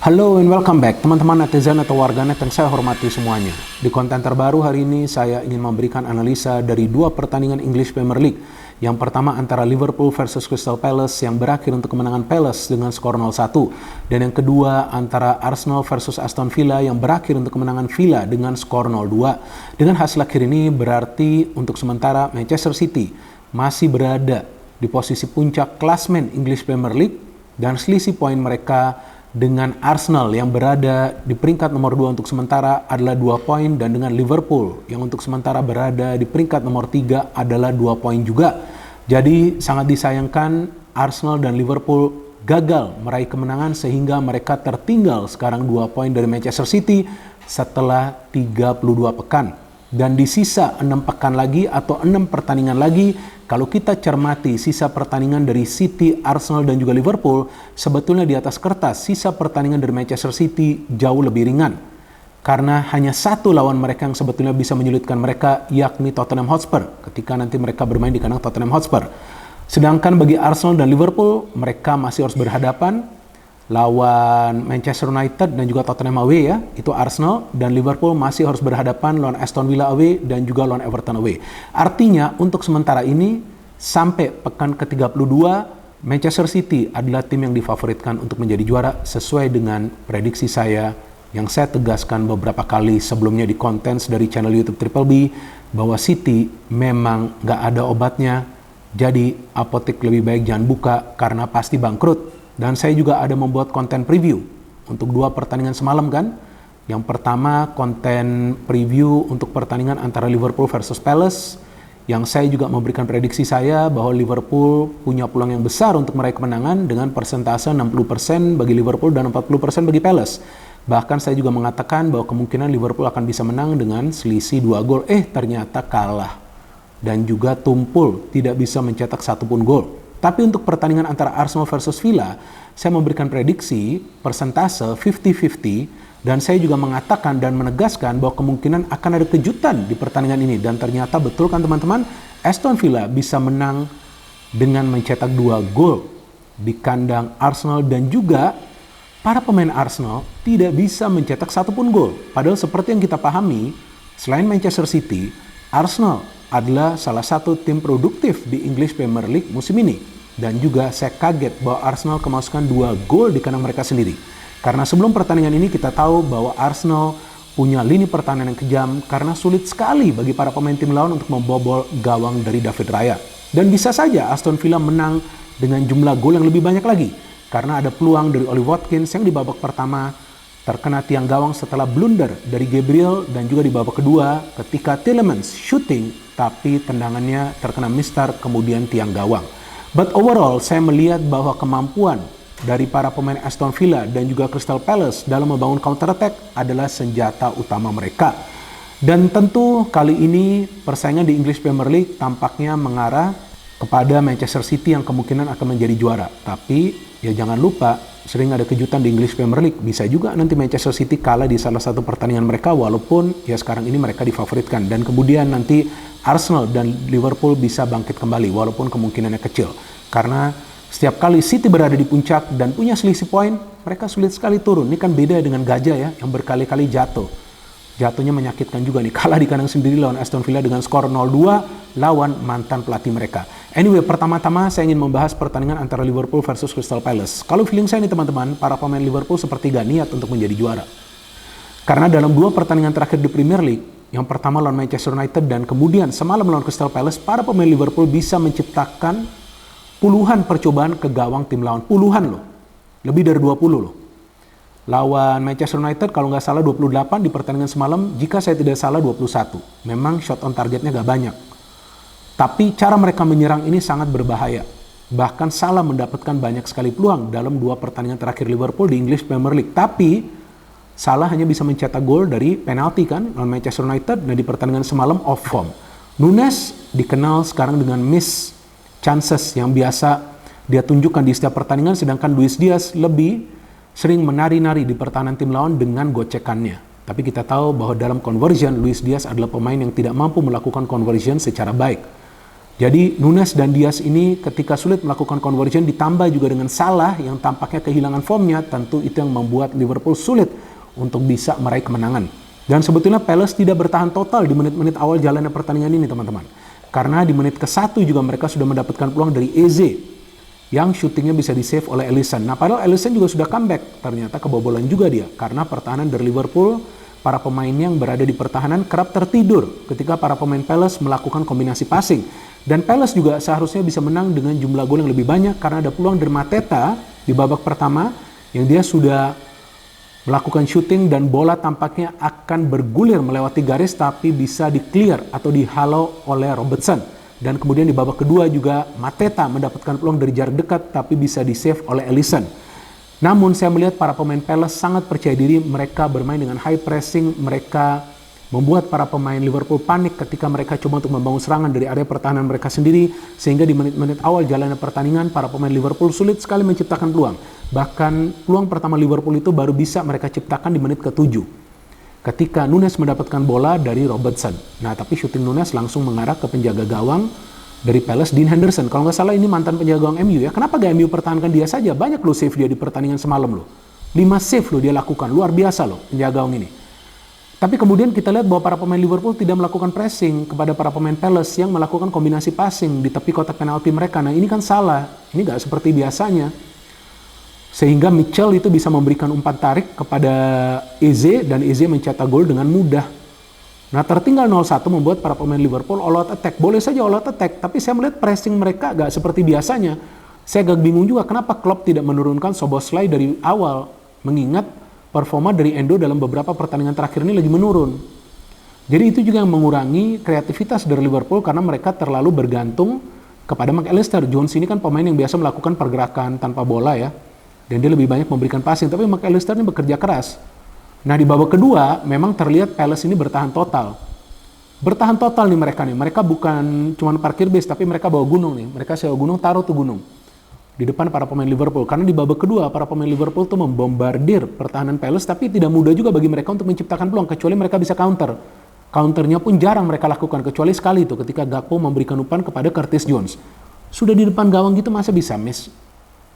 Halo and welcome back teman-teman netizen atau warganet yang saya hormati semuanya. Di konten terbaru hari ini saya ingin memberikan analisa dari dua pertandingan English Premier League. Yang pertama antara Liverpool versus Crystal Palace yang berakhir untuk kemenangan Palace dengan skor 0-1. Dan yang kedua antara Arsenal versus Aston Villa yang berakhir untuk kemenangan Villa dengan skor 0-2. Dengan hasil akhir ini berarti untuk sementara Manchester City masih berada di posisi puncak klasmen English Premier League dan selisih poin mereka dengan Arsenal yang berada di peringkat nomor 2 untuk sementara adalah 2 poin dan dengan Liverpool yang untuk sementara berada di peringkat nomor 3 adalah 2 poin juga. Jadi sangat disayangkan Arsenal dan Liverpool gagal meraih kemenangan sehingga mereka tertinggal sekarang 2 poin dari Manchester City setelah 32 pekan. Dan di sisa 6 pekan lagi atau 6 pertandingan lagi, kalau kita cermati sisa pertandingan dari City, Arsenal, dan juga Liverpool, sebetulnya di atas kertas sisa pertandingan dari Manchester City jauh lebih ringan. Karena hanya satu lawan mereka yang sebetulnya bisa menyulitkan mereka, yakni Tottenham Hotspur, ketika nanti mereka bermain di kandang Tottenham Hotspur. Sedangkan bagi Arsenal dan Liverpool, mereka masih harus berhadapan lawan Manchester United dan juga Tottenham away ya, itu Arsenal, dan Liverpool masih harus berhadapan lawan Aston Villa away dan juga lawan Everton away. Artinya untuk sementara ini sampai pekan ke-32 Manchester City adalah tim yang difavoritkan untuk menjadi juara sesuai dengan prediksi saya yang saya tegaskan beberapa kali sebelumnya di konten dari channel YouTube Triple B bahwa City memang nggak ada obatnya, jadi apotek lebih baik jangan buka karena pasti bangkrut. Dan saya juga ada membuat konten preview untuk dua pertandingan semalam kan. Yang pertama konten preview untuk pertandingan antara Liverpool versus Palace. Yang saya juga memberikan prediksi saya bahwa Liverpool punya peluang yang besar untuk meraih kemenangan dengan persentase 60% bagi Liverpool dan 40% bagi Palace. Bahkan saya juga mengatakan bahwa kemungkinan Liverpool akan bisa menang dengan selisih 2 gol. Ternyata kalah. Dan juga tumpul, tidak bisa mencetak satupun gol. Tapi untuk pertandingan antara Arsenal versus Villa, saya memberikan prediksi persentase 50-50 dan saya juga mengatakan dan menegaskan bahwa kemungkinan akan ada kejutan di pertandingan ini. Dan ternyata betul kan teman-teman, Aston Villa bisa menang dengan mencetak 2 gol di kandang Arsenal dan juga para pemain Arsenal tidak bisa mencetak satupun gol. Padahal seperti yang kita pahami, selain Manchester City, Arsenal adalah salah satu tim produktif di English Premier League musim ini. Dan juga saya kaget bahwa Arsenal kemasukan 2 gol di kandang mereka sendiri. Karena sebelum pertandingan ini kita tahu bahwa Arsenal punya lini pertahanan yang kejam karena sulit sekali bagi para pemain tim lawan untuk membobol gawang dari David Raya. Dan bisa saja Aston Villa menang dengan jumlah gol yang lebih banyak lagi. Karena ada peluang dari Oli Watkins yang di babak pertama terkena tiang gawang setelah blunder dari Gabriel dan juga di babak kedua ketika Tielemans shooting tapi tendangannya terkena mistar kemudian tiang gawang. But overall saya melihat bahwa kemampuan dari para pemain Aston Villa dan juga Crystal Palace dalam membangun counter attack adalah senjata utama mereka. Dan tentu kali ini persaingan di English Premier League tampaknya mengarah kepada Manchester City yang kemungkinan akan menjadi juara. Tapi ya jangan lupa sering ada kejutan di English Premier League. Bisa juga nanti Manchester City kalah di salah satu pertandingan mereka walaupun ya sekarang ini mereka difavoritkan. Dan kemudian nanti Arsenal dan Liverpool bisa bangkit kembali walaupun kemungkinannya kecil. Karena setiap kali City berada di puncak dan punya selisih poin, mereka sulit sekali turun. Ini kan beda dengan Gajah ya yang berkali-kali jatuh. Jatuhnya menyakitkan juga nih, kalah di kandang sendiri lawan Aston Villa dengan skor 0-2 lawan mantan pelatih mereka. Anyway, pertama-tama saya ingin membahas pertandingan antara Liverpool versus Crystal Palace. Kalau feeling saya nih teman-teman, para pemain Liverpool seperti gak niat untuk menjadi juara. Karena dalam 2 pertandingan terakhir di Premier League, yang pertama lawan Manchester United dan kemudian semalam lawan Crystal Palace, para pemain Liverpool bisa menciptakan puluhan percobaan ke gawang tim lawan. Puluhan loh. Lebih dari 20 loh. Lawan Manchester United kalau nggak salah 28 di pertandingan semalam, jika saya tidak salah 21. Memang shot on targetnya nggak banyak. Tapi cara mereka menyerang ini sangat berbahaya. Bahkan salah mendapatkan banyak sekali peluang dalam 2 pertandingan terakhir Liverpool di English Premier League. Tapi Salah hanya bisa mencetak gol dari penalti kan lawan Manchester United dan di pertandingan semalam off form. Nunes dikenal sekarang dengan miss chances yang biasa dia tunjukkan di setiap pertandingan, sedangkan Luis Diaz lebih sering menari-nari di pertahanan tim lawan dengan gocekannya. Tapi kita tahu bahwa dalam conversion Luis Diaz adalah pemain yang tidak mampu melakukan conversion secara baik. Jadi Nunes dan Diaz ini ketika sulit melakukan conversion ditambah juga dengan Salah yang tampaknya kehilangan formnya, tentu itu yang membuat Liverpool sulit untuk bisa meraih kemenangan. Dan sebetulnya Palace tidak bertahan total di menit-menit awal jalannya pertandingan ini teman-teman. Karena di menit ke-1 juga mereka sudah mendapatkan peluang dari Eze yang syutingnya bisa di-save oleh Alisson. Nah padahal Alisson juga sudah comeback, ternyata kebobolan juga dia. Karena pertahanan dari Liverpool, para pemain yang berada di pertahanan kerap tertidur ketika para pemain Palace melakukan kombinasi passing. Dan Palace juga seharusnya bisa menang dengan jumlah gol yang lebih banyak karena ada peluang dari Mateta di babak pertama yang dia sudah melakukan shooting dan bola tampaknya akan bergulir melewati garis tapi bisa di-clear atau dihalau oleh Robertson. Dan kemudian di babak kedua juga Mateta mendapatkan peluang dari jarak dekat tapi bisa di-save oleh Alisson. Namun saya melihat para pemain Palace sangat percaya diri, mereka bermain dengan high pressing, mereka membuat para pemain Liverpool panik ketika mereka coba untuk membangun serangan dari area pertahanan mereka sendiri, sehingga di menit-menit awal jalannya pertandingan para pemain Liverpool sulit sekali menciptakan peluang. Bahkan peluang pertama Liverpool itu baru bisa mereka ciptakan di menit ke-7 ketika Nunes mendapatkan bola dari Robertson. Nah tapi syuting Nunes langsung mengarah ke penjaga gawang dari Palace, Dean Henderson. Kalau nggak salah ini mantan penjaga gawang MU ya. Kenapa gak MU pertahankan dia saja? Banyak loh save dia di pertandingan semalam loh. 5 save loh dia lakukan, luar biasa loh penjaga gawang ini. Tapi kemudian kita lihat bahwa para pemain Liverpool tidak melakukan pressing kepada para pemain Palace yang melakukan kombinasi passing di tepi kotak penalti mereka. Nah ini kan salah, ini nggak seperti biasanya. Sehingga Mitchell itu bisa memberikan umpan tarik kepada Eze dan Eze mencetak gol dengan mudah. Nah tertinggal 0-1 membuat para pemain Liverpool all out attack. Boleh saja all out attack, tapi saya melihat pressing mereka nggak seperti biasanya. Saya agak bingung juga kenapa Klopp tidak menurunkan Szoboszlai dari awal, mengingat performa dari Endo dalam beberapa pertandingan terakhir ini lagi menurun. Jadi itu juga yang mengurangi kreativitas dari Liverpool karena mereka terlalu bergantung kepada McAllister. Jones ini kan pemain yang biasa melakukan pergerakan tanpa bola ya. Dan dia lebih banyak memberikan passing. Tapi McAllister ini bekerja keras. Nah di babak kedua memang terlihat Palace ini bertahan total. Bertahan total nih mereka nih. Mereka bukan cuma parkir base tapi mereka bawa gunung nih. Mereka sewa gunung, taruh tuh gunung di depan para pemain Liverpool. Karena di babak kedua para pemain Liverpool tuh membombardir pertahanan Palace, tapi tidak mudah juga bagi mereka untuk menciptakan peluang kecuali mereka bisa counter. Counternya pun jarang mereka lakukan kecuali sekali itu ketika Gakpo memberikan umpan kepada Curtis Jones. Sudah di depan gawang gitu masa bisa miss?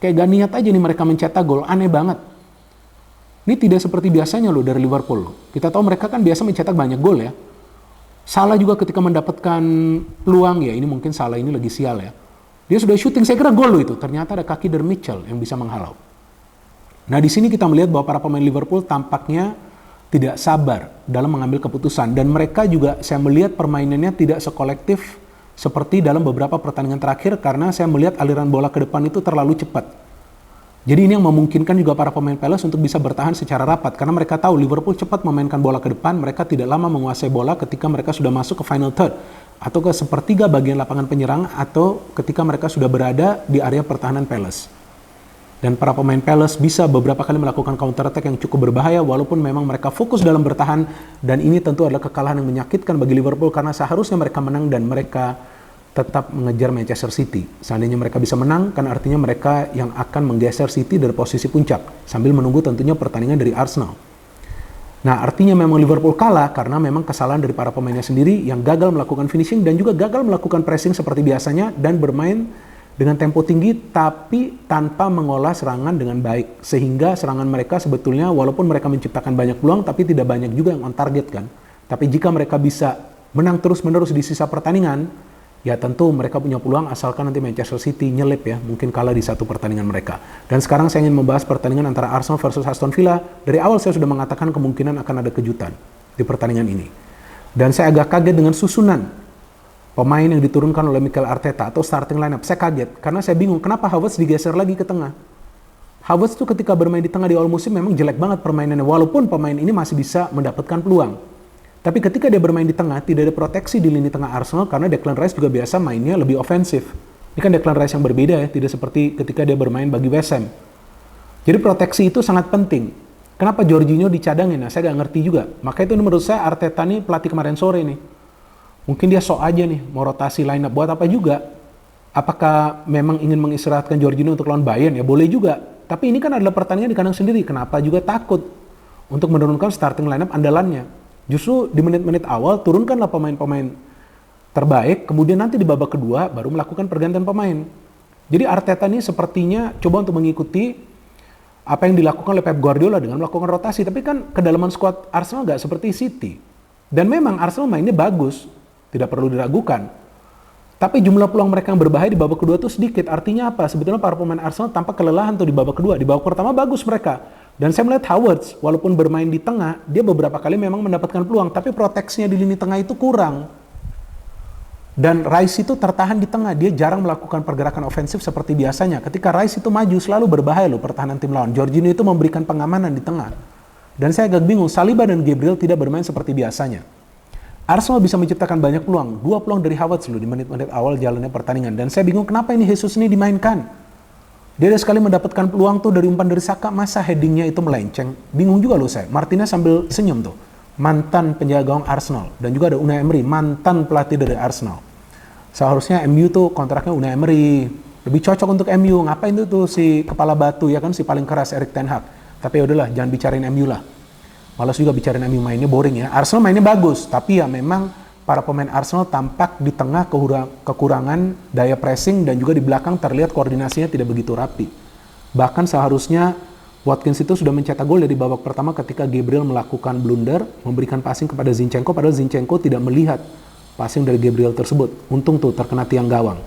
Kayak gak niat aja nih mereka mencetak gol, aneh banget. Ini tidak seperti biasanya loh dari Liverpool. Kita tahu mereka kan biasa mencetak banyak gol ya. Salah juga ketika mendapatkan peluang ya, ini mungkin Salah ini lagi sial ya. Dia sudah syuting, saya kira gol loh itu. Ternyata ada kaki dari Mitchell yang bisa menghalau. Nah di sini kita melihat bahwa para pemain Liverpool tampaknya tidak sabar dalam mengambil keputusan. Dan mereka juga, saya melihat permainannya tidak sekolektif seperti dalam beberapa pertandingan terakhir. Karena saya melihat aliran bola ke depan itu terlalu cepat. Jadi ini yang memungkinkan juga para pemain Palace untuk bisa bertahan secara rapat. Karena mereka tahu Liverpool cepat memainkan bola ke depan. Mereka tidak lama menguasai bola ketika mereka sudah masuk ke final third. Atau ke sepertiga bagian lapangan penyerang, atau ketika mereka sudah berada di area pertahanan Palace. Dan para pemain Palace bisa beberapa kali melakukan counter attack yang cukup berbahaya walaupun memang mereka fokus dalam bertahan, dan ini tentu adalah kekalahan yang menyakitkan bagi Liverpool karena seharusnya mereka menang dan mereka tetap mengejar Manchester City. Seandainya mereka bisa menang, kan artinya mereka yang akan menggeser City dari posisi puncak sambil menunggu tentunya pertandingan dari Arsenal. Nah artinya memang Liverpool kalah karena memang kesalahan dari para pemainnya sendiri yang gagal melakukan finishing dan juga gagal melakukan pressing seperti biasanya dan bermain dengan tempo tinggi tapi tanpa mengolah serangan dengan baik. Sehingga serangan mereka sebetulnya walaupun mereka menciptakan banyak peluang tapi tidak banyak juga yang on target kan. Tapi jika mereka bisa menang terus-menerus di sisa pertandingan, ya tentu mereka punya peluang asalkan nanti Manchester City nyelip ya, mungkin kalah di satu pertandingan mereka. Dan sekarang saya ingin membahas pertandingan antara Arsenal versus Aston Villa. Dari awal saya sudah mengatakan kemungkinan akan ada kejutan di pertandingan ini. Dan saya agak kaget dengan susunan pemain yang diturunkan oleh Mikel Arteta atau starting lineup. Saya kaget karena saya bingung kenapa Havertz digeser lagi ke tengah. Havertz itu ketika bermain di tengah di awal musim memang jelek banget permainannya, walaupun pemain ini masih bisa mendapatkan peluang. Tapi ketika dia bermain di tengah, tidak ada proteksi di lini tengah Arsenal karena Declan Rice juga biasa mainnya lebih ofensif. Ini kan Declan Rice yang berbeda ya, tidak seperti ketika dia bermain bagi West Ham. Jadi proteksi itu sangat penting. Kenapa Jorginho dicadangin? Nah, saya nggak ngerti juga. Maka itu menurut saya Arteta nih pelatih kemarin sore nih. Mungkin dia sok aja nih, mau rotasi line up buat apa juga. Apakah memang ingin mengistirahatkan Jorginho untuk lawan Bayern? Ya boleh juga. Tapi ini kan adalah pertandingan di kandang sendiri. Kenapa juga takut untuk menurunkan starting line up andalannya? Justru di menit-menit awal turunkanlah pemain-pemain terbaik, kemudian nanti di babak kedua baru melakukan pergantian pemain. Jadi Arteta ini sepertinya coba untuk mengikuti apa yang dilakukan oleh Pep Guardiola dengan melakukan rotasi. Tapi kan kedalaman skuad Arsenal nggak seperti City. Dan memang Arsenal mainnya bagus, tidak perlu diragukan. Tapi jumlah peluang mereka yang berbahaya di babak kedua itu sedikit. Artinya apa? Sebetulnya para pemain Arsenal tampak kelelahan tuh di babak kedua. Di babak pertama bagus mereka. Dan saya melihat Havertz, walaupun bermain di tengah, dia beberapa kali memang mendapatkan peluang. Tapi proteksinya di lini tengah itu kurang. Dan Rice itu tertahan di tengah, dia jarang melakukan pergerakan ofensif seperti biasanya. Ketika Rice itu maju, selalu berbahaya loh pertahanan tim lawan. Jorginho itu memberikan pengamanan di tengah. Dan saya agak bingung, Saliba dan Gabriel tidak bermain seperti biasanya. Arsenal bisa menciptakan banyak peluang, 2 peluang dari Havertz loh di menit-menit awal jalannya pertandingan. Dan saya bingung kenapa ini Jesus ini dimainkan. Dia ada sekali mendapatkan peluang tuh dari umpan dari Saka, masa headingnya itu melenceng. Bingung juga loh saya, Martinez sambil senyum tuh. Mantan penjaga gawang Arsenal, dan juga ada Unai Emery, mantan pelatih dari Arsenal. Seharusnya MU tuh kontraknya Unai Emery, lebih cocok untuk MU. Ngapain tuh si kepala batu ya kan, si paling keras Erik ten Hag. Tapi ya udahlah, jangan bicarain MU lah. Malas juga bicarain MU, mainnya boring ya. Arsenal mainnya bagus, tapi ya memang para pemain Arsenal tampak di tengah kekurangan daya pressing, dan juga di belakang terlihat koordinasinya tidak begitu rapi. Bahkan seharusnya Watkins itu sudah mencetak gol dari babak pertama ketika Gabriel melakukan blunder, memberikan passing kepada Zinchenko, padahal Zinchenko tidak melihat passing dari Gabriel tersebut. Untung tuh terkena tiang gawang.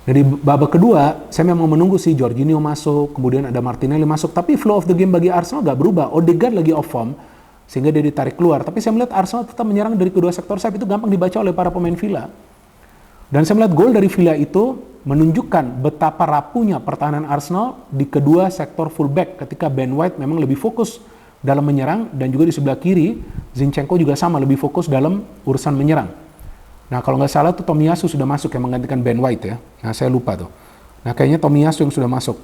Dari babak kedua, saya memang menunggu si Jorginho masuk, kemudian ada Martinelli masuk, tapi flow of the game bagi Arsenal gak berubah. Odegaard lagi off form, sehingga dia ditarik keluar. Tapi saya melihat Arsenal tetap menyerang dari kedua sektor sayap, itu gampang dibaca oleh para pemain Villa. Dan saya melihat gol dari Villa itu menunjukkan betapa rapuhnya pertahanan Arsenal di kedua sektor fullback ketika Ben White memang lebih fokus dalam menyerang, dan juga di sebelah kiri Zinchenko juga sama, lebih fokus dalam urusan menyerang. Nah kalau nggak salah tuh Tomiyasu sudah masuk yang menggantikan Ben White ya. Nah saya lupa tuh. Nah kayaknya Tomiyasu yang sudah masuk.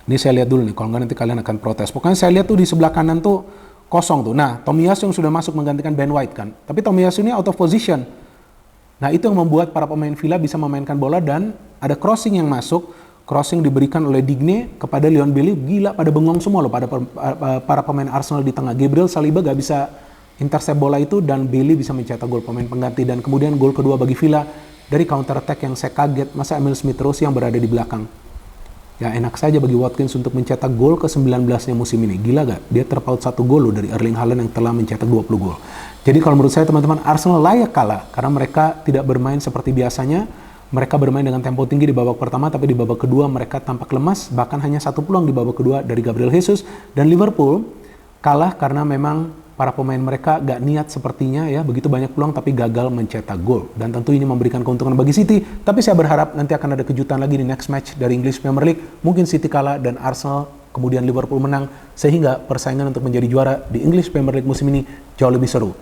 Ini saya lihat dulu nih, kalau nggak nanti kalian akan protes. Pokoknya saya lihat tuh di sebelah kanan tuh kosong tuh. Nah Tomiyasu yang sudah masuk menggantikan Ben White kan. Tapi Tomiyasu ini out of position. Nah itu yang membuat para pemain Villa bisa memainkan bola, dan ada crossing yang masuk. Crossing diberikan oleh Digne kepada Leon Bailey. Gila, pada bengong semua loh para pemain Arsenal di tengah. Gabriel Saliba gak bisa intercept bola itu, dan Bailey bisa mencetak gol pemain pengganti. Dan kemudian gol kedua bagi Villa dari counter attack yang saya kaget, masa Emil Smith-Rowe yang berada di belakang. Ya enak saja bagi Watkins untuk mencetak gol ke-19-nya musim ini. Gila gak? Dia terpaut 1 gol loh dari Erling Haaland yang telah mencetak 20 gol. Jadi kalau menurut saya teman-teman, Arsenal layak kalah karena mereka tidak bermain seperti biasanya. Mereka bermain dengan tempo tinggi di babak pertama, tapi di babak kedua mereka tampak lemas. Bahkan hanya 1 peluang di babak kedua dari Gabriel Jesus. Dan Liverpool kalah karena memang para pemain mereka gak niat sepertinya ya, begitu banyak peluang tapi gagal mencetak gol. Dan tentu ini memberikan keuntungan bagi City, tapi saya berharap nanti akan ada kejutan lagi di next match dari English Premier League. Mungkin City kalah dan Arsenal kemudian Liverpool menang, sehingga persaingan untuk menjadi juara di English Premier League musim ini jauh lebih seru.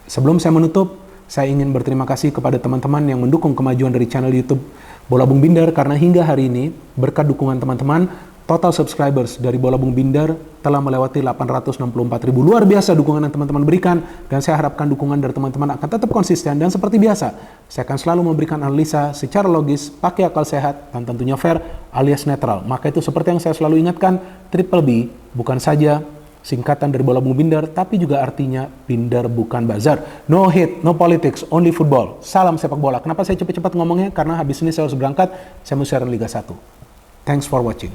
Sebelum saya menutup, saya ingin berterima kasih kepada teman-teman yang mendukung kemajuan dari channel YouTube Bola Bung Binder, karena hingga hari ini berkat dukungan teman-teman, total subscribers dari Bola Bung Binder telah melewati 864.000. Luar biasa dukungan yang teman-teman berikan, dan saya harapkan dukungan dari teman-teman akan tetap konsisten. Dan seperti biasa, saya akan selalu memberikan analisa secara logis, pakai akal sehat, dan tentunya fair alias netral. Maka itu seperti yang saya selalu ingatkan, Triple B bukan saja singkatan dari Bola Bung Binder, tapi juga artinya Binder bukan bazar. No hate, no politics, only football. Salam sepak bola. Kenapa saya cepat-cepat ngomongnya? Karena habis ini saya harus berangkat, saya mau siaran Liga 1. Thanks for watching.